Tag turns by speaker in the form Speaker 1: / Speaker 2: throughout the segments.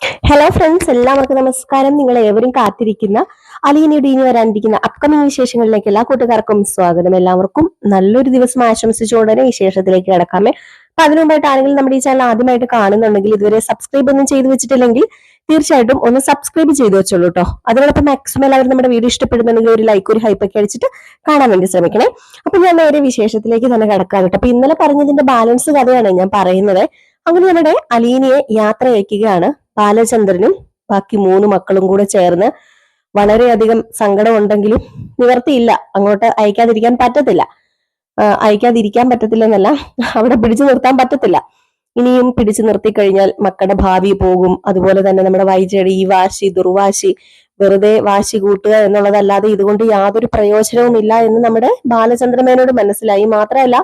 Speaker 1: Hello friends, എല്ലാവർക്കും നമസ്കാരം. നിങ്ങൾ ഏവരും കാത്തിരിക്കുന്ന അലീനയുടെ ഇനി വരാനിരിക്കുന്ന അപ്കമിംഗ് വിശേഷങ്ങളിലേക്ക് എല്ലാ കൂട്ടുകാർക്കും സ്വാഗതം. എല്ലാവർക്കും നല്ലൊരു ദിവസം ആശംസിച്ചുകൊണ്ട് വിശേഷത്തിലേക്ക് കിടക്കാമേ. അപ്പൊ അതിനു മുമ്പായിട്ട് ആരെങ്കിലും നമ്മുടെ ഈ ചാനൽ ആദ്യമായിട്ട് കാണുന്നുണ്ടെങ്കിൽ, ഇതുവരെ സബ്സ്ക്രൈബ് ഒന്നും ചെയ്തു വെച്ചിട്ടില്ലെങ്കിൽ തീർച്ചയായിട്ടും ഒന്ന് സബ്സ്ക്രൈബ് ചെയ്തു വെച്ചോളൂ കേട്ടോ. അതിനോടൊപ്പം മാക്സിമം എല്ലാവരും നമ്മുടെ വീഡിയോ ഇഷ്ടപ്പെടുന്നുണ്ടെങ്കിൽ ഒരു ലൈക്ക്, ഒരു ഹൈപ്പ് ഒക്കെ അടിച്ചിട്ട് കാണാൻ വേണ്ടി ശ്രമിക്കണേ. അപ്പൊ ഞാൻ നേരെ വിശേഷത്തിലേക്ക് തന്നെ കിടക്കാൻ കേട്ടോ. അപ്പൊ ഇന്നലെ പറഞ്ഞതിന്റെ ബാലൻസ് കഥയാണ് ഞാൻ പറയുന്നത്. അങ്ങനെ നമ്മുടെ അലീനയെ യാത്ര അയക്കുകയാണ് ബാലചന്ദ്രനും ബാക്കി 3 മക്കളും കൂടെ ചേർന്ന്. വളരെയധികം സങ്കടം ഉണ്ടെങ്കിലും നിവർത്തിയില്ല, അങ്ങോട്ട് അയക്കാതിരിക്കാൻ പറ്റത്തില്ല എന്നല്ല, അവിടെ പിടിച്ചു നിർത്താൻ പറ്റത്തില്ല. ഇനിയും പിടിച്ചു നിർത്തി കഴിഞ്ഞാൽ മക്കളുടെ ഭാവി പോകും. അതുപോലെ തന്നെ നമ്മുടെ വൈജയുടെ ഈ വാശി, ദുർവാശി, വെറുതെ വാശി കൂട്ടുക എന്നുള്ളതല്ലാതെ ഇതുകൊണ്ട് യാതൊരു പ്രയോജനവും ഇല്ല എന്ന് നമ്മുടെ ബാലചന്ദ്രമേനോട് മനസ്സിലായി. മാത്രമല്ല,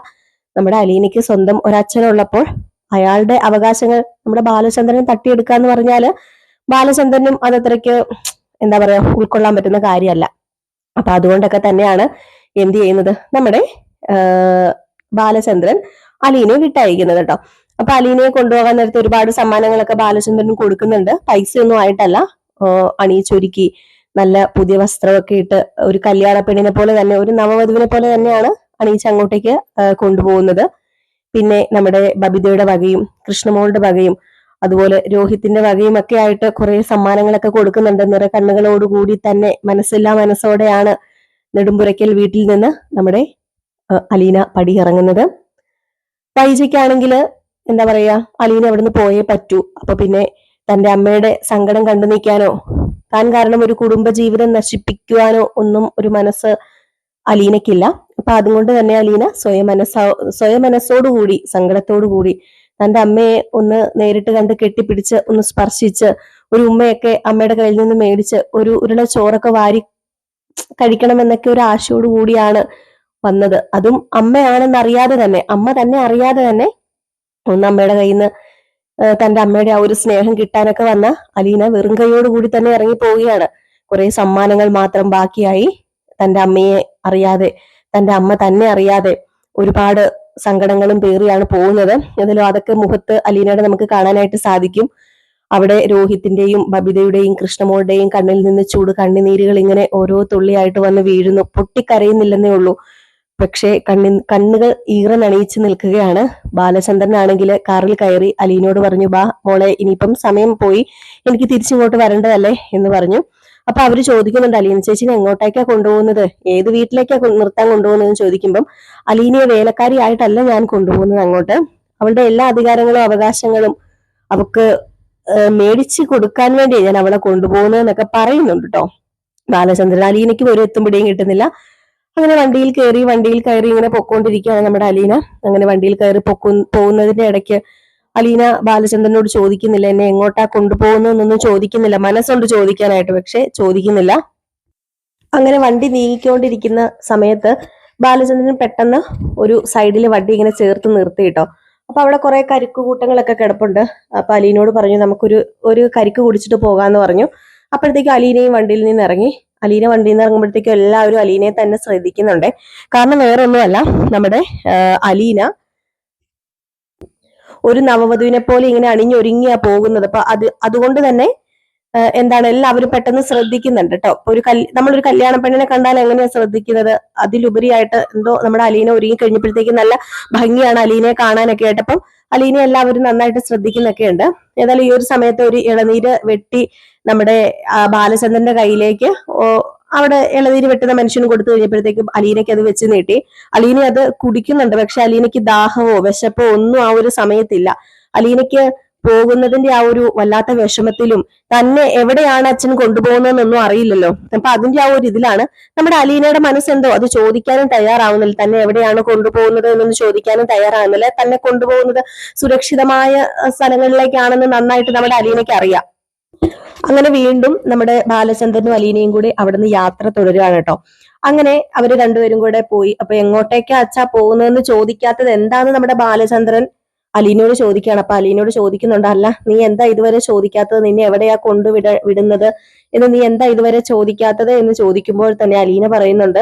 Speaker 1: നമ്മുടെ അലീനയ്ക്ക് സ്വന്തം ഒരച്ഛനുള്ളപ്പോൾ അയാളുടെ അവകാശങ്ങൾ നമ്മുടെ ബാലചന്ദ്രൻ തട്ടിയെടുക്കുക എന്ന് പറഞ്ഞാല് ബാലചന്ദ്രനും അതത്രയ്ക്ക് എന്താ പറയാ ഉൾക്കൊള്ളാൻ പറ്റുന്ന കാര്യമല്ല. അപ്പൊ അതുകൊണ്ടൊക്കെ തന്നെയാണ് എന്ത് ചെയ്യുന്നത്, നമ്മുടെ ബാലചന്ദ്രൻ അലീനയെ വിട്ടയക്കുന്നത് കേട്ടോ. അപ്പൊ അലീനയെ കൊണ്ടുപോകാൻ നേരത്തെ ഒരുപാട് സമ്മാനങ്ങളൊക്കെ ബാലചന്ദ്രനും കൊടുക്കുന്നുണ്ട്. പൈസയൊന്നും ആയിട്ടല്ല, അണിയിച്ചൊരുക്കി നല്ല പുതിയ വസ്ത്രമൊക്കെ ഇട്ട് ഒരു കല്യാണ പെണ്ണിനെ പോലെ തന്നെ, ഒരു നവവധുവിനെ പോലെ തന്നെയാണ് അണിയിച്ച് അങ്ങോട്ടേക്ക് കൊണ്ടുപോകുന്നത്. പിന്നെ നമ്മുടെ ബബിതയുടെ വകയും കൃഷ്ണമോളുടെ വകയും അതുപോലെ രോഹിത്തിന്റെ വകയും ഒക്കെ ആയിട്ട് കുറെ സമ്മാനങ്ങളൊക്കെ കൊടുക്കുന്നുണ്ട്. നിറ കണ്ണുകളോടുകൂടി തന്നെ മനസ്സില്ലാ മനസ്സോടെയാണ് നെടുമ്പുരയ്ക്കൽ വീട്ടിൽ നിന്ന് നമ്മുടെ അലീന പടിയിറങ്ങുന്നത്. വൈജയ്ക്കാണെങ്കിൽ എന്താ പറയാ, അലീന അവിടുന്ന് പോയേ പറ്റൂ. അപ്പൊ പിന്നെ തന്റെ അമ്മയുടെ സങ്കടം കണ്ടു നിൽക്കാനോ താൻ കാരണം ഒരു കുടുംബ ജീവിതം നശിപ്പിക്കുവാനോ ഒന്നും ഒരു മനസ്സ് അലീനയ്ക്കില്ല. അപ്പൊ അതുകൊണ്ട് തന്നെ അലീന സ്വയം മനസ്സോടുകൂടി, സങ്കടത്തോടുകൂടി തന്റെ അമ്മയെ ഒന്ന് നേരിട്ട് കണ്ട് കെട്ടിപ്പിടിച്ച് ഒന്ന് സ്പർശിച്ച് ഒരു ഉമ്മയൊക്കെ അമ്മയുടെ കയ്യിൽ നിന്ന് മേടിച്ച് ഒരു ഉരുള ചോറൊക്കെ വാരി കഴിക്കണമെന്നൊക്കെ ഒരു ആശയോടു കൂടിയാണ് വന്നത്. അതും അമ്മയാണെന്ന് അറിയാതെ തന്നെ, അമ്മ തന്നെ അറിയാതെ തന്നെ ഒന്ന് അമ്മയുടെ കയ്യിൽ നിന്ന് തന്റെ അമ്മയുടെ ആ ഒരു സ്നേഹം കിട്ടാനൊക്കെ വന്ന അലീന വെറും കൈയോടുകൂടി തന്നെ ഇറങ്ങി പോവുകയാണ്. കുറെ സമ്മാനങ്ങൾ മാത്രം ബാക്കിയായി. തന്റെ അമ്മയെ അറിയാതെ, തന്റെ അമ്മ തന്നെ അറിയാതെ ഒരുപാട് സങ്കടങ്ങളും പേറിയാണ് പോകുന്നത്. അതിലും അതൊക്കെ മുഖത്ത് അലീനയുടെ നമുക്ക് കാണാനായിട്ട് സാധിക്കും. അവിടെ രോഹിത്തിന്റെയും ബബിതയുടെയും കൃഷ്ണമോളുടെയും കണ്ണിൽ നിന്ന് ചൂട് കണ്ണുനീരുകൾ ഇങ്ങനെ ഓരോ തുള്ളിയായിട്ട് വന്ന് വീഴുന്നു. പൊട്ടിക്കരയുന്നില്ലെന്നേ ഉള്ളൂ, പക്ഷേ കണ്ണുകൾ ഈറനണിയിച്ച് നിൽക്കുകയാണ്. ബാലചന്ദ്രനാണെങ്കിൽ കാറിൽ കയറി അലീനോട് പറഞ്ഞു, ബാ മോളെ, ഇനിയിപ്പം സമയം പോയി, എനിക്ക് തിരിച്ചിങ്ങോട്ട് വരേണ്ടതല്ലേ എന്ന് പറഞ്ഞു. അപ്പൊ അവര് ചോദിക്കുന്നുണ്ട്, അലീന ചേച്ചിനെ എങ്ങോട്ടേക്കാ കൊണ്ടുപോകുന്നത്, ഏത് വീട്ടിലേക്കാ നിർത്താൻ കൊണ്ടുപോകുന്നതെന്ന് ചോദിക്കുമ്പം അലീനയെ വേലക്കാരി ആയിട്ടല്ല ഞാൻ കൊണ്ടുപോകുന്നത് അങ്ങോട്ട്, അവളുടെ എല്ലാ അധികാരങ്ങളും അവകാശങ്ങളും അവക്ക് മേടിച്ചു കൊടുക്കാൻ വേണ്ടി ഞാൻ അവളെ കൊണ്ടുപോകുന്നത് എന്നൊക്കെ പറയുന്നുണ്ട് കേട്ടോ ബാലചന്ദ്രൻ. അലീനയ്ക്ക് ഒരു എത്തും കിട്ടുന്നില്ല. അങ്ങനെ വണ്ടിയിൽ കയറി ഇങ്ങനെ പൊക്കോണ്ടിരിക്കുകയാണ് നമ്മുടെ അലീന. അങ്ങനെ വണ്ടിയിൽ കയറി പോകുന്നതിന്റെ ഇടയ്ക്ക് അലീന ബാലചന്ദ്രനോട് ചോദിക്കുന്നില്ല, എന്നെ എങ്ങോട്ടാ കൊണ്ടുപോകുന്നതെന്നൊന്നും ചോദിക്കുന്നില്ല. മനസ്സുണ്ട് ചോദിക്കാനായിട്ട്, പക്ഷെ ചോദിക്കുന്നില്ല. അങ്ങനെ വണ്ടി നീങ്ങിക്കൊണ്ടിരിക്കുന്ന സമയത്ത് ബാലചന്ദ്രൻ പെട്ടെന്ന് ഒരു സൈഡിൽ വണ്ടി ഇങ്ങനെ ചേർത്ത് നിർത്തി കേട്ടോ. അപ്പൊ അവിടെ കുറെ കരിക്ക് കൂട്ടങ്ങളൊക്കെ കിടപ്പുണ്ട്. അപ്പൊ അലീനോട് പറഞ്ഞു, നമുക്കൊരു കരിക്ക് കുടിച്ചിട്ട് പോകാന്ന് പറഞ്ഞു. അപ്പോഴത്തേക്ക് അലീനയും വണ്ടിയിൽ നിന്ന് ഇറങ്ങി. അലീന വണ്ടിയിൽ നിന്ന് ഇറങ്ങുമ്പോഴത്തേക്കും എല്ലാവരും അലീനയെ തന്നെ ശ്രദ്ധിക്കുന്നുണ്ട്. കാരണം വേറെ ഒന്നുമല്ല, നമ്മുടെ അലീന ഒരു നവവധുവിനെ പോലെ ഇങ്ങനെ അണിഞ്ഞൊരുങ്ങിയാ പോകുന്നത്. അപ്പൊ അതുകൊണ്ട് തന്നെ എന്താണ് എല്ലാവരും പെട്ടെന്ന് ശ്രദ്ധിക്കുന്നുണ്ട് കേട്ടോ. നമ്മളൊരു കല്യാണ പെണ്ണിനെ കണ്ടാൽ എങ്ങനെയാ ശ്രദ്ധിക്കുന്നത്, അതിലുപരിയായിട്ട് എന്തോ നമ്മുടെ അലീന ഒരുങ്ങി കഴിഞ്ഞപ്പോഴത്തേക്ക് നല്ല ഭംഗിയാണ് അലീനയെ കാണാനൊക്കെ ആയിട്ട്. അപ്പം അലീനെ എല്ലാവരും നന്നായിട്ട് ശ്രദ്ധിക്കുന്നൊക്കെ ഉണ്ട്. ഏതായാലും ഈ ഒരു സമയത്ത് ഒരു ഇളനീര് വെട്ടി നമ്മുടെ ബാലചന്ദ്രന്റെ കയ്യിലേക്ക് അവിടെ ഇളനീര് വെട്ടുന്ന മനുഷ്യന് കൊടുത്തു കഴിഞ്ഞപ്പോഴത്തേക്കും അലീനയ്ക്ക് അത് വെച്ച് നീട്ടി. അലീന അത് കുടിക്കുന്നുണ്ട്, പക്ഷെ അലീനയ്ക്ക് ദാഹമോ വിശപ്പോ ഒന്നും ആ ഒരു സമയത്തില്ല. അലീനയ്ക്ക് പോകുന്നതിന്റെ ആ ഒരു വല്ലാത്ത വിഷമത്തിലും തന്നെ എവിടെയാണ് അച്ഛൻ കൊണ്ടുപോകുന്നതെന്നൊന്നും അറിയില്ലല്ലോ. അപ്പൊ അതിന്റെ ആ ഒരു ഇതിലാണ് നമ്മുടെ അലീനയുടെ മനസ്സെന്തോ അത് ചോദിക്കാനും തയ്യാറാവുന്നില്ല. തന്നെ എവിടെയാണ് കൊണ്ടുപോകുന്നത് എന്നൊന്ന് ചോദിക്കാനും തയ്യാറാവുന്നില്ല. തന്നെ കൊണ്ടുപോകുന്നത് സുരക്ഷിതമായ സ്ഥലങ്ങളിലേക്കാണെന്ന് നന്നായിട്ട് നമ്മുടെ അലീനയ്ക്ക് അറിയാം. അങ്ങനെ വീണ്ടും നമ്മുടെ ബാലചന്ദ്രനും അലീനയും കൂടി അവിടുന്ന് യാത്ര തുടരുകയാണ് കേട്ടോ. അങ്ങനെ അവര് രണ്ടുപേരും കൂടെ പോയി. അപ്പൊ എങ്ങോട്ടേക്കാ അച്ഛാ പോകുന്നതെന്ന് ചോദിക്കാത്തത് എന്താന്ന് നമ്മുടെ ബാലചന്ദ്രൻ അലീനോട് ചോദിക്കുകയാണ്. അപ്പൊ അലീനോട് ചോദിക്കുന്നുണ്ട്, അല്ല നീ എന്താ ഇതുവരെ ചോദിക്കാത്തത്, നിന്നെ എവിടെയാ വിടുന്നത് എന്ന് നീ എന്താ ഇതുവരെ ചോദിക്കാത്തത് എന്ന് ചോദിക്കുമ്പോൾ തന്നെ അലീന പറയുന്നുണ്ട്,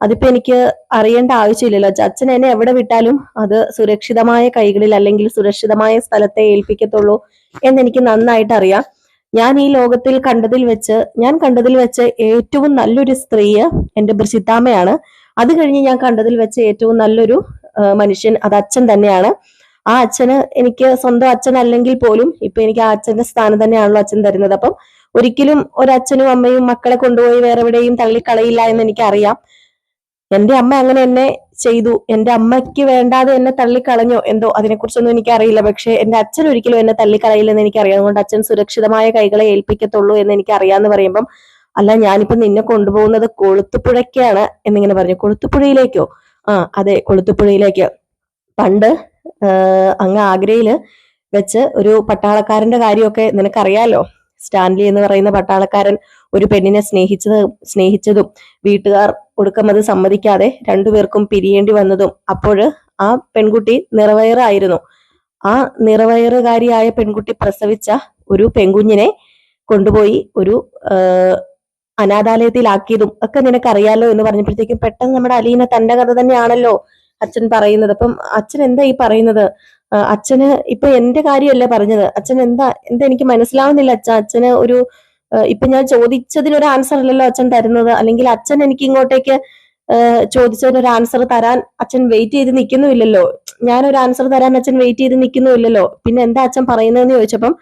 Speaker 1: അതിപ്പോ എനിക്ക് അറിയേണ്ട ആവശ്യമില്ലല്ലോ, അച്ഛൻ എന്നെ എവിടെ വിട്ടാലും അത് സുരക്ഷിതമായ കൈകളിൽ അല്ലെങ്കിൽ സുരക്ഷിതമായ സ്ഥലത്തെ ഏൽപ്പിക്കത്തുള്ളൂ എന്നെനിക്ക് നന്നായിട്ട് അറിയാം. ഞാൻ ഈ ലോകത്തിൽ കണ്ടതിൽ വെച്ച് ഏറ്റവും നല്ലൊരു സ്ത്രീ എന്റെ ബ്രിജിത്താമ്മയാണ്. അത് കഴിഞ്ഞ് ഞാൻ കണ്ടതിൽ വെച്ച് ഏറ്റവും നല്ലൊരു മനുഷ്യൻ അത് അച്ഛൻ തന്നെയാണ്. ആ അച്ഛന് എനിക്ക് സ്വന്തം അച്ഛൻ അല്ലെങ്കിൽ പോലും ഇപ്പൊ എനിക്ക് ആ അച്ഛന്റെ സ്ഥാനം തന്നെയാണല്ലോ അച്ഛൻ തരുന്നത്. അപ്പം ഒരിക്കലും ഒരച്ഛനും അമ്മയും മക്കളെ കൊണ്ടുപോയി വേറെ എവിടെയും തള്ളിക്കളയില്ല എന്ന് എനിക്കറിയാം. എന്റെ അമ്മ അങ്ങനെ എന്നെ ചെയ്തു, എന്റെ അമ്മയ്ക്ക് വേണ്ടാതെ എന്നെ തള്ളിക്കളഞ്ഞോ എന്തോ അതിനെക്കുറിച്ചൊന്നും എനിക്കറിയില്ല. പക്ഷെ എന്റെ അച്ഛൻ ഒരിക്കലും എന്നെ തള്ളിക്കളയില്ലെന്ന് എനിക്കറിയാം. അതുകൊണ്ട് അച്ഛൻ സുരക്ഷിതമായ കൈകളെ ഏൽപ്പിക്കത്തുള്ളൂ എന്ന് എനിക്ക് അറിയാന്ന് പറയുമ്പം, അല്ല ഞാനിപ്പോ നിന്നെ കൊണ്ടുപോകുന്നത് കൊളുത്തുപുഴയ്ക്കാണ് എന്നിങ്ങനെ പറഞ്ഞു. കൊളുത്തുപുഴയിലേക്കോ? ആ അതെ, കൊളുത്തുപുഴയിലേക്ക്. പണ്ട് അങ്ങ് ആഗ്രയില് വെച്ച് ഒരു പട്ടാളക്കാരന്റെ കാര്യമൊക്കെ നിനക്കറിയാലോ. സ്റ്റാൻലി എന്ന് പറയുന്ന പട്ടാളക്കാരൻ ഒരു പെണ്ണിനെ സ്നേഹിച്ചതും വീട്ടുകാർ ഒടുക്കം അത് സമ്മതിക്കാതെ രണ്ടുപേർക്കും പിരിയേണ്ടി വന്നതും അപ്പോൾ ആ പെൺകുട്ടി നിറവയറായിരുന്നു. ആ നിറവയറുകാരിയായ പെൺകുട്ടി പ്രസവിച്ച ഒരു പെൺകുഞ്ഞിനെ കൊണ്ടുപോയി ഒരു അനാഥാലയത്തിലാക്കിയതും ഒക്കെ നിനക്കറിയാലോ എന്ന് പറഞ്ഞപ്പോഴത്തേക്കും പെട്ടെന്ന് നമ്മുടെ അലീന തന്റെ കഥ തന്നെയാണല്ലോ അച്ഛൻ പറയുന്നത്. അപ്പം അച്ഛൻ എന്താ ഈ പറയുന്നത്? അച്ഛന് ഇപ്പൊ എന്റെ കാര്യമല്ല പറഞ്ഞത്. അച്ഛൻ എന്താ എന്താ എനിക്ക് മനസ്സിലാവുന്നില്ല അച്ഛന് ഒരു ഇപ്പൊ ഞാൻ ചോദിച്ചതിനൊരു ആൻസർ അല്ലല്ലോ അച്ഛൻ തരുന്നത്. അല്ലെങ്കിൽ അച്ഛൻ എനിക്ക് ഇങ്ങോട്ടേക്ക് ചോദിച്ചതിനൊരു ആൻസർ തരാൻ അച്ഛൻ വെയിറ്റ് ചെയ്ത് നിൽക്കുന്നുമില്ലല്ലോ. ഞാനൊരു ആൻസർ തരാൻ അച്ഛൻ വെയിറ്റ് ചെയ്ത് നിൽക്കുന്നുമില്ലല്ലോ. പിന്നെ എന്താ അച്ഛൻ പറയുന്നതെന്ന് ചോദിച്ചപ്പം,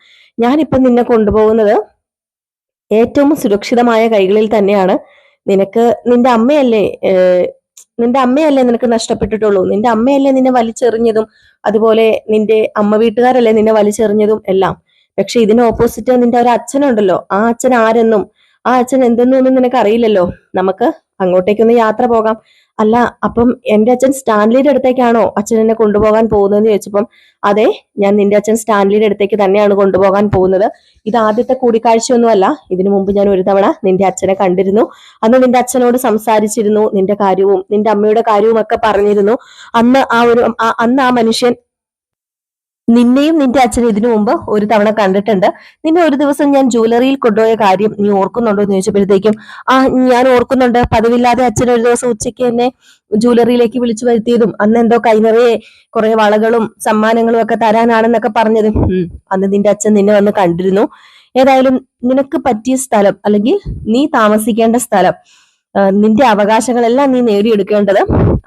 Speaker 1: ഞാനിപ്പം നിന്നെ കൊണ്ടുപോകുന്നത് ഏറ്റവും സുരക്ഷിതമായ കൈകളിൽ തന്നെയാണ്. നിനക്ക് നിന്റെ അമ്മയല്ലേ നിനക്ക് നഷ്ടപ്പെട്ടിട്ടുള്ളൂ. നിന്റെ അമ്മയല്ലേ നിന്നെ വലിച്ചെറിഞ്ഞതും, അതുപോലെ നിന്റെ അമ്മ വീട്ടുകാരല്ലേ നിന്നെ വലിച്ചെറിഞ്ഞതും എല്ലാം. പക്ഷെ ഇതിന് ഓപ്പോസിറ്റ് നിന്റെ ഒരു അച്ഛനുണ്ടല്ലോ. ആ അച്ഛൻ ആരെന്നും ആ അച്ഛൻ എന്തെന്നും ഒന്നും നിനക്ക് അറിയില്ലല്ലോ. നമുക്ക് അങ്ങോട്ടേക്കൊന്ന് യാത്ര പോകാം. അല്ല അപ്പം എന്റെ അച്ഛൻ സ്റ്റാൻലിയുടെ അടുത്തേക്കാണോ അച്ഛൻ എന്നെ കൊണ്ടുപോകാൻ പോകുന്നതെന്ന് ചോദിച്ചപ്പം, അതെ, ഞാൻ നിന്റെ അച്ഛൻ സ്റ്റാൻലിയുടെ അടുത്തേക്ക് തന്നെയാണ് കൊണ്ടുപോകാൻ പോകുന്നത്. ഇത് ആദ്യത്തെ കൂടിക്കാഴ്ചയൊന്നുമല്ല. ഇതിനു മുമ്പ് ഞാൻ ഒരു തവണ നിന്റെ അച്ഛനെ കണ്ടിരുന്നു. അന്ന് നിന്റെ അച്ഛനോട് സംസാരിച്ചിരുന്നു. നിന്റെ കാര്യവും നിന്റെ അമ്മയുടെ കാര്യവും ഒക്കെ പറഞ്ഞിരുന്നു. അന്ന് ആ മനുഷ്യൻ നിന്നെയും നിന്റെ അച്ഛനും ഇതിനു മുമ്പ് ഒരു തവണ കണ്ടിട്ടുണ്ട്. നിന്നെ ഒരു ദിവസം ഞാൻ ജ്വല്ലറിയിൽ കൊണ്ടുപോയ കാര്യം നീ ഓർക്കുന്നുണ്ടോ എന്ന് ചോദിച്ചപ്പോഴത്തേക്കും, ആ ഞാൻ ഓർക്കുന്നുണ്ട്. പതിവില്ലാതെ അച്ഛൻ ഒരു ദിവസം ഉച്ചയ്ക്ക് എന്നെ ജ്വല്ലറിയിലേക്ക് വിളിച്ചു വരുത്തിയതും അന്ന് എന്തോ കൈനിറയെ കുറെ വളകളും സമ്മാനങ്ങളും ഒക്കെ തരാനാണെന്നൊക്കെ പറഞ്ഞതും അന്ന് നിന്റെ അച്ഛൻ നിന്നെ വന്ന് കണ്ടിരുന്നു. ഏതായാലും നിനക്ക് പറ്റിയ സ്ഥലം അല്ലെങ്കിൽ നീ താമസിക്കേണ്ട സ്ഥലം, നിന്റെ അവകാശങ്ങളെല്ലാം നീ നേടിയെടുക്കേണ്ടത്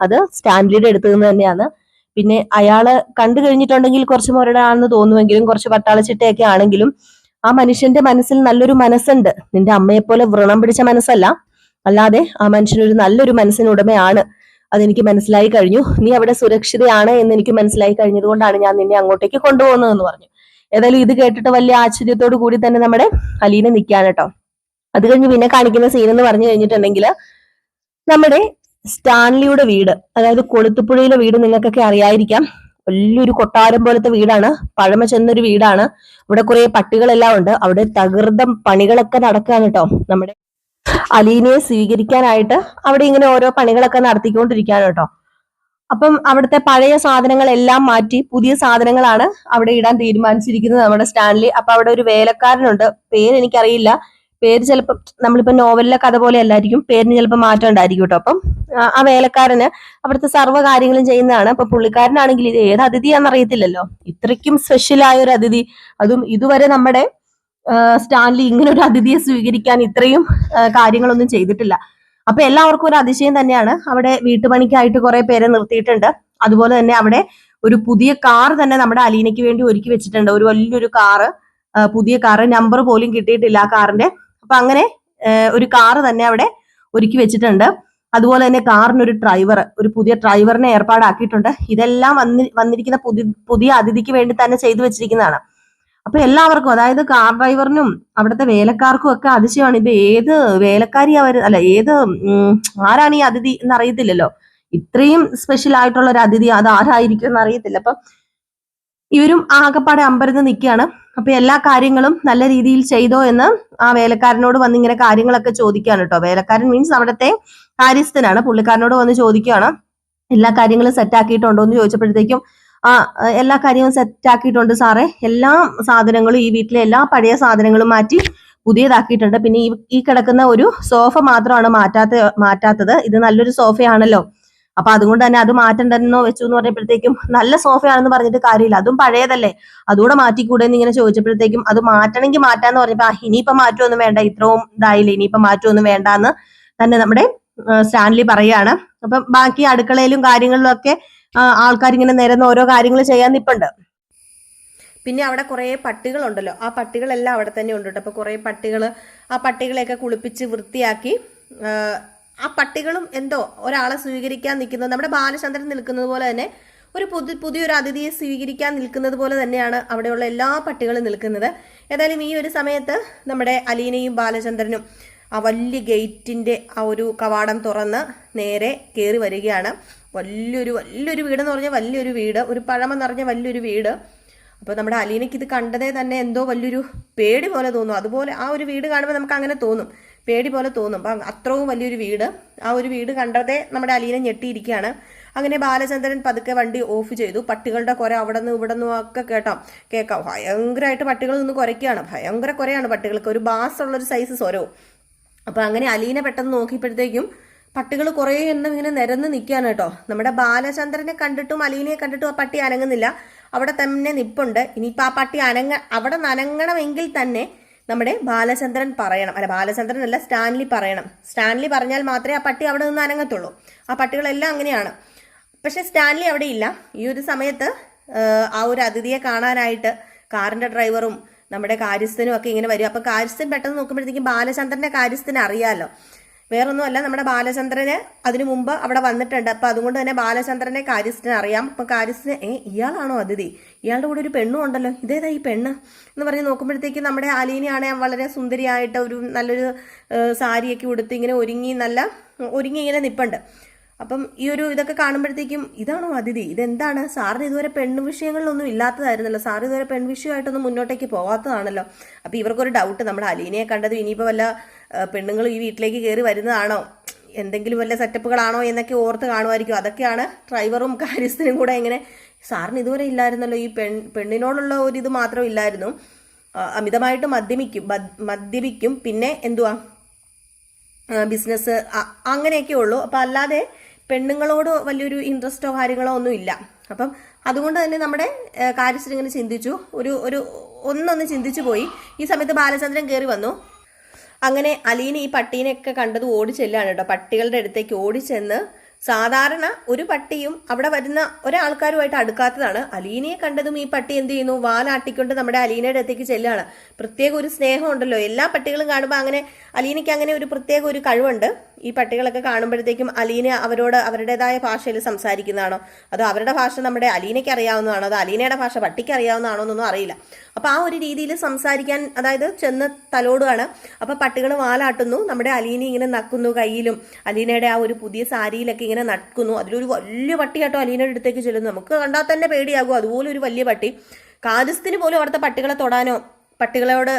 Speaker 1: അത് സ്റ്റാൻലിയുടെ അടുത്ത് നിന്ന് തന്നെയാണ്. പിന്നെ അയാള് കണ്ടു കഴിഞ്ഞിട്ടുണ്ടെങ്കിൽ കുറച്ച് മുരടാണെന്ന് തോന്നുമെങ്കിലും കുറച്ച് പട്ടാളച്ചിട്ടയൊക്കെ ആണെങ്കിലും ആ മനുഷ്യന്റെ മനസ്സിൽ നല്ലൊരു മനസ്സുണ്ട്. നിന്റെ അമ്മയെ പോലെ വ്രണം പിടിച്ച മനസ്സല്ല. അല്ലാതെ ആ മനുഷ്യനൊരു നല്ലൊരു മനസ്സിനുടമയാണ്. അതെനിക്ക് മനസ്സിലായി കഴിഞ്ഞു. നീ അവിടെ സുരക്ഷിതയാണ് എന്ന് എനിക്ക് മനസ്സിലായി കഴിഞ്ഞതുകൊണ്ടാണ് ഞാൻ നിന്നെ അങ്ങോട്ടേക്ക് കൊണ്ടുപോകുന്നതെന്ന് പറഞ്ഞു. ഏതായാലും ഇത് കേട്ടിട്ട് വലിയ ആശ്ചര്യത്തോടു കൂടി തന്നെ നമ്മുടെ അലീന നിൽക്കാണ് കേട്ടോ. അത് കഴിഞ്ഞ് പിന്നെ കാണിക്കുന്ന സീൻ എന്ന് പറഞ്ഞു കഴിഞ്ഞിട്ടുണ്ടെങ്കിൽ നമ്മുടെ സ്റ്റാൻലിയുടെ വീട്, അതായത് കൊളുത്തുപുഴയിലെ വീട് നിങ്ങൾക്കൊക്കെ അറിയായിരിക്കാം. വലിയൊരു കൊട്ടാരം പോലത്തെ വീടാണ്, പഴമ ചെന്നൊരു വീടാണ്. ഇവിടെ കുറെ പട്ടികളെല്ലാം ഉണ്ട്. അവിടെ തകൃതം പണികളൊക്കെ നടക്കുകയാണ് കേട്ടോ. നമ്മുടെ അലീനയെ സ്വീകരിക്കാനായിട്ട് അവിടെ ഇങ്ങനെ ഓരോ പണികളൊക്കെ നടത്തിക്കൊണ്ടിരിക്കുകയാണ് കേട്ടോ. അപ്പം അവിടുത്തെ പഴയ സാധനങ്ങളെല്ലാം മാറ്റി പുതിയ സാധനങ്ങളാണ് അവിടെ ഇടാൻ തീരുമാനിച്ചിരിക്കുന്നത് നമ്മുടെ സ്റ്റാൻലി. അപ്പൊ അവിടെ ഒരു വേലക്കാരനുണ്ട്, പേര് എനിക്കറിയില്ല. പേര് ചിലപ്പോൾ നമ്മളിപ്പോ നോവലിലെ കഥ പോലെ അല്ലായിരിക്കും, പേരിന് ചിലപ്പോൾ മാറ്റം ഉണ്ടായിരിക്കും കേട്ടോ. അപ്പം ആ വേലക്കാരന് അവിടുത്തെ സർവ്വ കാര്യങ്ങളും ചെയ്യുന്നതാണ്. അപ്പൊ പുള്ളിക്കാരനാണെങ്കിൽ ഇത് ഏത് അതിഥിയാണെന്ന് അറിയത്തില്ലല്ലോ. ഇത്രയ്ക്കും സ്പെഷ്യൽ ആയ ഒരു അതിഥി, അതും ഇതുവരെ നമ്മുടെ സ്റ്റാൻലി ഇങ്ങനെ ഒരു അതിഥിയെ സ്വീകരിക്കാൻ ഇത്രയും കാര്യങ്ങളൊന്നും ചെയ്തിട്ടില്ല. അപ്പൊ എല്ലാവർക്കും ഒരു അതിശയം തന്നെയാണ്. അവിടെ വീട്ടുപണിക്കായിട്ട് കുറെ പേരെ നിർത്തിയിട്ടുണ്ട്. അതുപോലെ തന്നെ അവിടെ ഒരു പുതിയ കാർ തന്നെ നമ്മുടെ അലീനയ്ക്ക് വേണ്ടി ഒരുക്കി വെച്ചിട്ടുണ്ട്. ഒരു വലിയൊരു കാറ്, പുതിയ കാറ്, നമ്പർ പോലും കിട്ടിയിട്ടില്ല ആ കാറിന്റെ. അപ്പൊ അങ്ങനെ ഒരു കാറ് തന്നെ അവിടെ ഒരുക്കി വെച്ചിട്ടുണ്ട്. അതുപോലെ തന്നെ കാറിനൊരു ഒരു പുതിയ ഡ്രൈവറിനെ ഏർപ്പാടാക്കിയിട്ടുണ്ട്. ഇതെല്ലാം വന്നിരിക്കുന്ന പുതിയ അതിഥിക്ക് വേണ്ടി തന്നെ ചെയ്തു വെച്ചിരിക്കുന്നതാണ്. അപ്പൊ എല്ലാവർക്കും, അതായത് കാർ ഡ്രൈവറിനും അവിടുത്തെ വേലക്കാർക്കും ഒക്കെ അതിശയമാണ്. ഇത് ഏത് വേലക്കാരിയാ അല്ല ഏത് ആരാണ് ഈ അതിഥി എന്ന് അറിയത്തില്ലല്ലോ. ഇത്രയും സ്പെഷ്യൽ ആയിട്ടുള്ള ഒരു അതിഥി അത് ആരായിരിക്കും എന്ന് അറിയത്തില്ല. അപ്പൊ ഇവരും ആകെപ്പാടെ അമ്പരന്ന് നിൽക്കുകയാണ്. അപ്പൊ എല്ലാ കാര്യങ്ങളും നല്ല രീതിയിൽ ചെയ്തോ എന്ന് ആ വേലക്കാരനോട് വന്ന് ഇങ്ങനെ കാര്യങ്ങളൊക്കെ ചോദിക്കുകയാണ് കേട്ടോ. വേലക്കാരൻ മീൻസ് അവിടുത്തെ കാര്യസ്ഥനാണ്. പുള്ളിക്കാരനോട് വന്ന് ചോദിക്കുകയാണ് എല്ലാ കാര്യങ്ങളും സെറ്റ് ആക്കിയിട്ടുണ്ടോ എന്ന് ചോദിച്ചപ്പോഴത്തേക്കും, എല്ലാ കാര്യവും സെറ്റ് ആക്കിയിട്ടുണ്ട് സാറേ. എല്ലാ സാധനങ്ങളും, ഈ വീട്ടിലെ എല്ലാ പഴയ സാധനങ്ങളും മാറ്റി പുതിയതാക്കിയിട്ടുണ്ട്. പിന്നെ ഈ കിടക്കുന്ന ഒരു സോഫ മാത്രമാണ് മാറ്റാത്തത്. ഇത് നല്ലൊരു സോഫയാണല്ലോ. അപ്പൊ അതുകൊണ്ട് തന്നെ അത് മാറ്റണ്ടെന്നോ വെച്ചു എന്ന് പറഞ്ഞപ്പോഴത്തേക്കും നല്ല സോഫയാണെന്ന് പറഞ്ഞിട്ട് കാര്യമില്ല, അതും പഴയതല്ലേ, അതുകൂടെ മാറ്റിക്കൂടെ എന്ന് ഇങ്ങനെ ചോദിച്ചപ്പോഴത്തേക്കും അത് മാറ്റണമെങ്കിൽ മാറ്റാന്ന് പറഞ്ഞപ്പോ ഇനിയിപ്പോ മാറ്റമൊന്നും വേണ്ട, ഇത്രയും ഇതായില്ലേ, ഇനിയിപ്പോ മാറ്റമൊന്നും വേണ്ടാന്ന് തന്നെ നമ്മുടെ സ്റ്റാൻലി പറയാണ്. അപ്പം ബാക്കി അടുക്കളയിലും കാര്യങ്ങളിലും ഒക്കെ ആൾക്കാർ ഇങ്ങനെ നിരന്ന് ഓരോ കാര്യങ്ങൾ ചെയ്യാൻ നിപ്പുണ്ട്. പിന്നെ അവിടെ കുറേ പട്ടികളുണ്ടല്ലോ, ആ പട്ടികളെല്ലാം അവിടെ തന്നെ ഉണ്ട് കേട്ടോ. അപ്പോൾ കുറേ പട്ടികൾ, ആ പട്ടികളെയൊക്കെ കുളിപ്പിച്ച് വൃത്തിയാക്കി, ആ പട്ടികളും എന്തോ ഒരാളെ സ്വീകരിക്കാൻ നിൽക്കുന്നത്, നമ്മുടെ ബാലചന്ദ്രൻ നിൽക്കുന്നത് പോലെ തന്നെ ഒരു പുതിയൊരു അതിഥിയെ സ്വീകരിക്കാൻ നിൽക്കുന്നത് പോലെ തന്നെയാണ് അവിടെയുള്ള എല്ലാ പട്ടികളും നിൽക്കുന്നത്. ഏതായാലും ഈ ഒരു സമയത്ത് നമ്മുടെ അലീനയും ബാലചന്ദ്രനും ആ വലിയ ഗേറ്റിന്റെ ആ ഒരു കവാടം തുറന്ന് നേരെ കയറി വരികയാണ്. വലിയൊരു വീടെന്ന് പറഞ്ഞാൽ വലിയൊരു വീട്, ഒരു പഴമ നിറഞ്ഞ വലിയൊരു വീട്. അപ്പോൾ നമ്മുടെ അലീനയ്ക്ക് ഇത് കണ്ടതേ തന്നെ എന്തോ വലിയൊരു പേടി പോലെ തോന്നും. അതുപോലെ ആ ഒരു വീട് കാണുമ്പോൾ നമുക്ക് അങ്ങനെ തോന്നും, പേടി പോലെ തോന്നും. അപ്പം അത്രയും വലിയൊരു വീട്, ആ ഒരു വീട് കണ്ടതേ നമ്മുടെ അലീന ഞെട്ടിയിരിക്കുകയാണ്. അങ്ങനെ ബാലചന്ദ്രൻ പതുക്കെ വണ്ടി ഓഫ് ചെയ്തു. പട്ടികളുടെ കുര അവിടെ നിന്ന് ഇവിടെ നിന്നും ഒക്കെ കേൾക്കാം. ഭയങ്കരമായിട്ട് പട്ടികൾ നിന്ന് കുരയ്ക്കുകയാണ്, ഭയങ്കര കുരയാണ് പട്ടികൾക്ക്, ഒരു ബാസുള്ളൊരു സൈസ് സ്വരവും. അപ്പം അങ്ങനെ അലീന പെട്ടെന്ന് നോക്കിയപ്പോഴത്തേക്കും പട്ടികൾ കുറേ എണ്ണം ഇങ്ങനെ നിരന്ന് നിൽക്കുകയാണ് കേട്ടോ. നമ്മുടെ ബാലചന്ദ്രനെ കണ്ടിട്ടും അലീനയെ കണ്ടിട്ടും ആ പട്ടി അനങ്ങുന്നില്ല, അവിടെ തന്നെ നിപ്പുണ്ട്. ഇനിയിപ്പോൾ ആ പട്ടി അവിടെ നനങ്ങണമെങ്കിൽ തന്നെ നമ്മുടെ ബാലചന്ദ്രൻ പറയണം, അല്ല ബാലചന്ദ്രൻ അല്ല സ്റ്റാൻലി പറയണം. സ്റ്റാൻലി പറഞ്ഞാൽ മാത്രമേ ആ പട്ടി അവിടെ നിന്ന് അനങ്ങത്തുള്ളൂ. ആ പട്ടികളെല്ലാം അങ്ങനെയാണ്. പക്ഷെ സ്റ്റാൻലി അവിടെ ഇല്ല. ഈ ഒരു സമയത്ത് ആ ഒരു അതിഥിയെ കാണാനായിട്ട് കാറിന്റെ ഡ്രൈവറും നമ്മുടെ കാര്യസ്ഥനും ഒക്കെ ഇങ്ങനെ വരും. അപ്പൊ കാര്യസ്ഥൻ പെട്ടെന്ന് നോക്കുമ്പോഴത്തേക്കും ബാലചന്ദ്രന്റെ കാര്യസ്ഥന് അറിയാമല്ലോ, വേറൊന്നുമല്ല, നമ്മുടെ ബാലചന്ദ്രന് അതിനു മുമ്പ് അവിടെ വന്നിട്ടുണ്ട്. അപ്പൊ അതുകൊണ്ട് തന്നെ ബാലചന്ദ്രനെ കാര്യസ്ഥന് അറിയാം. അപ്പൊ കാര്യസ്ഥന് ഇയാളാണോ അതിഥി, ഇയാളുടെ കൂടെ ഒരു പെണ്ണും ഉണ്ടല്ലോ, ഇതേതാ ഈ പെണ്ണ് എന്ന് പറഞ്ഞ് നോക്കുമ്പോഴത്തേക്കും നമ്മുടെ അലീനയാണെ വളരെ സുന്ദരിയായിട്ട് ഒരു നല്ലൊരു സാരിയൊക്കെ ഉടുത്ത് ഇങ്ങനെ ഒരുങ്ങി ഇങ്ങനെ നിപ്പുണ്ട്. അപ്പം ഈ ഒരു ഇതൊക്കെ കാണുമ്പോഴത്തേക്കും ഇതാണോ അതിഥി, ഇതെന്താണ്, സാറിന് ഇതുവരെ പെണ്ണ് വിഷയങ്ങളിലൊന്നും ഇല്ലാത്തതായിരുന്നല്ലോ, സാർ ഇതുവരെ പെൺവിഷയമായിട്ടൊന്നും മുന്നോട്ടേക്ക് പോകാത്തതാണല്ലോ. അപ്പൊ ഇവർക്കൊരു ഡൗട്ട്, നമ്മുടെ അലീനയെ കണ്ടത് ഇനിയിപ്പോൾ വല്ല പെണ്ണുങ്ങൾ ഈ വീട്ടിലേക്ക് കയറി വരുന്നതാണോ, എന്തെങ്കിലും വല്ല സെറ്റപ്പുകളാണോ എന്നൊക്കെ ഓർത്ത് കാണുമായിരിക്കും. അതൊക്കെയാണ് ഡ്രൈവറും കാര്യസ്ഥനും കൂടെ ഇങ്ങനെ, സാറിന് ഇതുവരെ ഇല്ലായിരുന്നല്ലോ ഈ പെണ്ണിനോടുള്ള ഒരു ഇത് മാത്രം ഇല്ലായിരുന്നു, അമിതമായിട്ട് മദ്യപിക്കും പിന്നെ എന്തുവാ ബിസിനസ് അങ്ങനെയൊക്കെ ഉള്ളൂ. അപ്പം അല്ലാതെ പെണ്ണുങ്ങളോട് വലിയൊരു ഇൻട്രസ്റ്റോ കാര്യങ്ങളോ ഒന്നും ഇല്ല. അപ്പം അതുകൊണ്ട് തന്നെ നമ്മുടെ കാര്യസ്ഥൻ ഇങ്ങനെ ചിന്തിച്ചു, ഒന്നൊന്ന് ചിന്തിച്ചു പോയി. ഈ സമയത്ത് ബാലചന്ദ്രൻ കയറി വന്നു. അങ്ങനെ അലീന ഈ പട്ടീനെയൊക്കെ കണ്ടത് ഓടിച്ചെല്ലാണ് കേട്ടോ. പട്ടികളുടെ അടുത്തേക്ക് ഓടിച്ചെന്ന്, സാധാരണ ഒരു പട്ടിയും അവിടെ വരുന്ന ഒരാൾക്കാരുമായിട്ട് അടുക്കാത്തതാണ്. അലീനയെ കണ്ടതും ഈ പട്ടി എന്ത് ചെയ്യുന്നു, വാലാട്ടിക്കൊണ്ട് നമ്മുടെ അലീനയുടെ അടുത്തേക്ക് ചെല്ലാണ്. പ്രത്യേക ഒരു സ്നേഹം ഉണ്ടല്ലോ, എല്ലാ പട്ടികളും കാണുമ്പോൾ അങ്ങനെ അലീനയ്ക്ക് അങ്ങനെ ഒരു പ്രത്യേക ഒരു കഴിവുണ്ട്. ഈ പട്ടികളൊക്കെ കാണുമ്പോഴത്തേക്കും അലീന അവരോട് അവരുടേതായ ഭാഷയിൽ സംസാരിക്കുന്നതാണോ, അതോ അവരുടെ ഭാഷ നമ്മുടെ അലീനയ്ക്ക് അറിയാവുന്നതാണോ, അതോ അലീനയുടെ ഭാഷ പട്ടിക്ക് അറിയാവുന്നതാണോ എന്നൊന്നും അറിയില്ല. അപ്പൊ ആ ഒരു രീതിയിൽ സംസാരിക്കാൻ, അതായത് ചെന്ന് തലോടുകയാണ്. അപ്പൊ പട്ടികൾ വാലാട്ടുന്നു, നമ്മുടെ അലീന ഇങ്ങനെ നക്കുന്നു കയ്യിലും, അലീനയുടെ ആ ഒരു പുതിയ സാരിയിലൊക്കെ ഇങ്ങനെ നക്കുന്നു. അതിലൊരു വലിയ പട്ടിയാട്ടോ അലീനയുടെ അടുത്തേക്ക് ചെല്ലുന്നു. നമുക്ക് കണ്ടാൽ തന്നെ പേടിയാകും, അതുപോലെ ഒരു വലിയ പട്ടി. കാര്യസ്ഥന് പോലും അവിടുത്തെ പട്ടികളെ തൊടാനോ പട്ടികളുടെ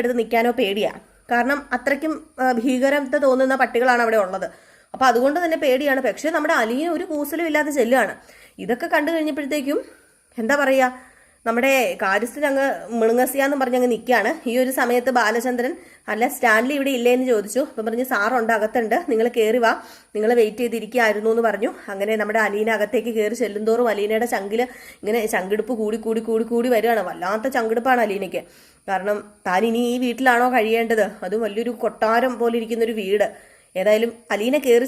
Speaker 1: അടുത്ത് നിൽക്കാനോ പേടിയാ. കാരണം അത്രയ്ക്കും ഭീകരത തോന്നുന്ന പട്ടികളാണ് അവിടെ ഉള്ളത്. അപ്പൊ അതുകൊണ്ട് തന്നെ പേടിയാണ്. പക്ഷെ നമ്മുടെ അലീന ഒരു കൂസലും ഇല്ലാതെ ചെല്ലുകയാണ്. ഇതൊക്കെ കണ്ടു കഴിഞ്ഞപ്പോഴത്തേക്കും എന്താ പറയാ, നമ്മുടെ കാര്യസ്ഥൻ അങ്ങ് മിണുങ്ങസിയാന്ന് പറഞ്ഞ് നിൽക്കുകയാണ്. ഈ ഒരു സമയത്ത് ബാലചന്ദ്രൻ, അല്ല സ്റ്റാൻലി ഇവിടെ ഇല്ലേന്ന് ചോദിച്ചു. അപ്പം പറഞ്ഞ് സാറുണ്ട്, അകത്തുണ്ട്, നിങ്ങൾ കയറി വാ, നിങ്ങൾ വെയിറ്റ് ചെയ്തിരിക്കുകയായിരുന്നു എന്ന് പറഞ്ഞു. അങ്ങനെ നമ്മുടെ അലീന അകത്തേക്ക് കയറി ചെല്ലുന്തോറും അലീനയുടെ ചങ്കില് ഇങ്ങനെ ചങ്കിടുപ്പ് കൂടി വരികയാണ്. വല്ലാത്ത ചങ്കിടുപ്പാണ് അലീനയ്ക്ക്. കാരണം താൻ ഇനി ഈ വീട്ടിലാണോ കഴിയേണ്ടത്, അതും വലിയൊരു കൊട്ടാരം പോലെ ഇരിക്കുന്നൊരു വീട്. ഏതായാലും അലീന കയറി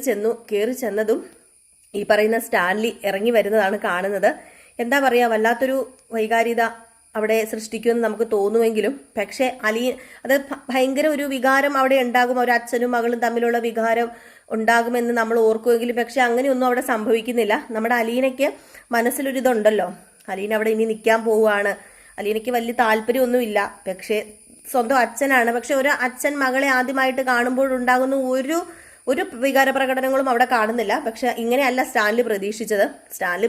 Speaker 1: ചെന്നതും ഈ പറയുന്ന സ്റ്റാൻലി ഇറങ്ങി വരുന്നതാണ് കാണുന്നത്. എന്താ പറയുക, വല്ലാത്തൊരു വൈകാരികത അവിടെ സൃഷ്ടിക്കുമെന്ന് നമുക്ക് തോന്നുമെങ്കിലും, പക്ഷേ അത് ഭയങ്കര ഒരു വികാരം അവിടെ ഉണ്ടാകും. ഒരു അച്ഛനും മകളും തമ്മിലുള്ള വികാരം ഉണ്ടാകുമെന്ന് നമ്മൾ ഓർക്കുമെങ്കിലും പക്ഷെ അങ്ങനെയൊന്നും അവിടെ സംഭവിക്കുന്നില്ല. നമ്മുടെ അലീനയ്ക്ക് മനസ്സിലൊരിതുണ്ടല്ലോ, അലീന അവിടെ ഇനി നിൽക്കാൻ പോവുകയാണ്. അലീനയ്ക്ക് വലിയ താല്പര്യമൊന്നുമില്ല, പക്ഷേ സ്വന്തം അച്ഛനാണ്. പക്ഷെ ഒരു അച്ഛൻ മകളെ ആദ്യമായിട്ട് കാണുമ്പോഴുണ്ടാകുന്ന ഒരു വികാര പ്രകടനങ്ങളും അവിടെ കാണുന്നില്ല. പക്ഷെ ഇങ്ങനെയല്ല സ്റ്റാൻലി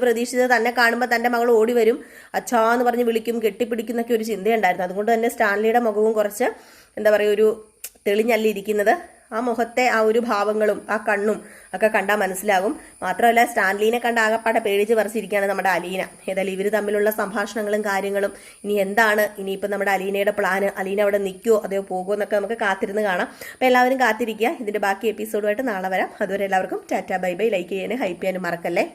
Speaker 1: പ്രതീക്ഷിച്ചത് തന്നെ കാണുമ്പോൾ തന്റെ മകൾ ഓടി വരും, അച്ഛാന്ന് പറഞ്ഞ് വിളിക്കും, കെട്ടിപ്പിടിക്കുന്നൊക്കെ ഒരു ചിന്തയുണ്ടായിരുന്നു. അതുകൊണ്ട് തന്നെ സ്റ്റാൻലിയുടെ മുഖവും കുറച്ച് എന്താ പറയുക, ഒരു തെളിഞ്ഞല്ല ഇരിക്കുന്നത്.
Speaker 2: ആ മുഖത്തെ ആ ഒരു ഭാവങ്ങളും ആ കണ്ണും ഒക്കെ കണ്ടാൽ മനസ്സിലാകും. മാത്രമല്ല സ്റ്റാൻലിനെ കണ്ട ആകപ്പാടെ പേടിച്ച് പറിച്ചിരിക്കുകയാണ് നമ്മുടെ അലീന. ഏതായാലും ഇവർ തമ്മിലുള്ള സംഭാഷണങ്ങളും കാര്യങ്ങളും ഇനി എന്താണ്, ഇനിയിപ്പോൾ നമ്മുടെ അലീനയുടെ പ്ലാന്, അലീന അവിടെ നിൽക്കുമോ അതോ പോകുമോ എന്നൊക്കെ നമുക്ക് കാത്തിരുന്ന് കാണാം. അപ്പോൾ എല്ലാവരും കാത്തിരിക്കുക. ഇതിൻ്റെ ബാക്കി എപ്പിസോഡുമായിട്ട് നാളെ വരാം. അതുവരെ എല്ലാവർക്കും ടാറ്റാ ബൈ ബൈ. ലൈക്ക് ചെയ്യാനും ഹൈപ്പ് ചെയ്യാനും മറക്കല്ലേ.